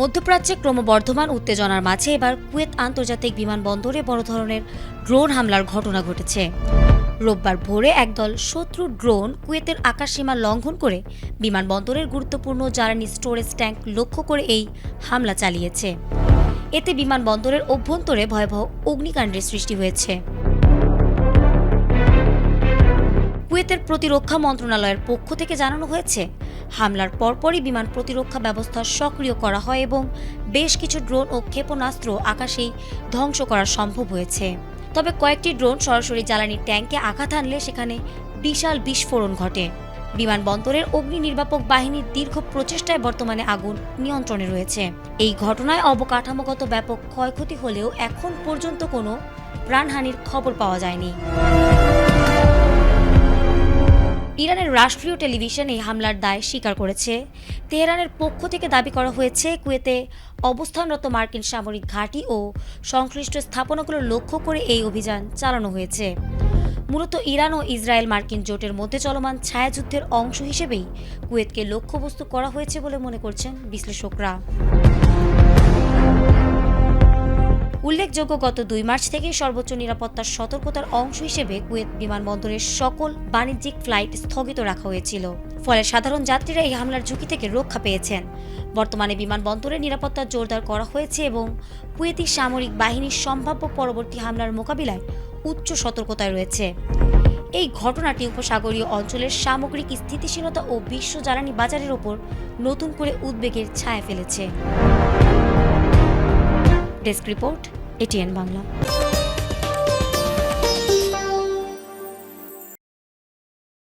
মধ্যপ্রাচ্যে ক্রমবর্ধমান উত্তেজনার মাঝে এবার কুয়েত আন্তর্জাতিক বিমানবন্দরে বড় ধরনের ড্রোন হামলার ঘটনা ঘটেছে। রোববার ভোরে একদল শত্রু ড্রোন কুয়েতের আকাশসীমা লঙ্ঘন করে বিমানবন্দরের গুরুত্বপূর্ণ জ্বালানি স্টোরেজ ট্যাঙ্ক লক্ষ্য করে এই হামলা চালিয়েছে। এতে বিমানবন্দরের অভ্যন্তরে ভয়াবহ অগ্নিকাণ্ডের সৃষ্টি হয়েছে। কুয়েতের প্রতিরক্ষা মন্ত্রণালয়ের পক্ষ থেকে জানানো হয়েছে, হামলার পরপরই বিমান প্রতিরক্ষা ব্যবস্থা সক্রিয় করা হয় এবং বেশ কিছু ড্রোন ও ক্ষেপণাস্ত্র আকাশেই ধ্বংস করা সম্ভব হয়েছে। তবে কয়েকটি ড্রোন সরাসরি জ্বালানি ট্যাঙ্কে আঘাত হানলে সেখানে বিশাল বিস্ফোরণ ঘটে। বিমানবন্দরের অগ্নি নির্বাপক বাহিনীর দীর্ঘ প্রচেষ্টায় বর্তমানে আগুন নিয়ন্ত্রণে রয়েছে। এই ঘটনায় অবকাঠামোগত ব্যাপক ক্ষয়ক্ষতি হলেও এখন পর্যন্ত কোনো প্রাণহানির খবর পাওয়া যায়নি। ইরানের রাষ্ট্রীয় টেলিভিশন এই হামলার দায় স্বীকার করেছে। তেহরানের পক্ষ থেকে দাবি করা হয়েছে, কুয়েতে অবস্থানরত মার্কিন সামরিক ঘাঁটি ও সংশ্লিষ্ট স্থাপনাগুলো লক্ষ্য করে এই অভিযান চালানো হয়েছে। মূলত ইরান ও ইসরায়েল মার্কিন জোটের মধ্যে চলমান ছায়াযুদ্ধের অংশ হিসেবেই কুয়েতকে লক্ষ্যবস্তু করা হয়েছে বলে মনে করছেন বিশ্লেষকরা। উল্লেখযোগ্য, গত 2 মার্চ থেকে সর্বোচ্চ নিরাপত্তার সতর্কতার অংশ হিসেবে কুয়েত বিমানবন্দরের সকল বাণিজ্যিক ফ্লাইট স্থগিত রাখা হয়েছিল। ফলে সাধারণ যাত্রীরা এই হামলার ঝুঁকি থেকে রক্ষা পেয়েছেন। বর্তমানে বিমানবন্দরের নিরাপত্তা জোরদার করা হয়েছে এবং কুয়েতি সামরিক বাহিনীর সম্ভাব্য পরবর্তী হামলার মোকাবিলায় উচ্চ সতর্কতায় রয়েছে। এই ঘটনাটি উপসাগরীয় অঞ্চলের সামগ্রিক স্থিতিশীলতা ও বিশ্ব জ্বালানি বাজারের ওপর নতুন করে উদ্বেগের ছায়া ফেলেছে। Desk report, ATN Bangla.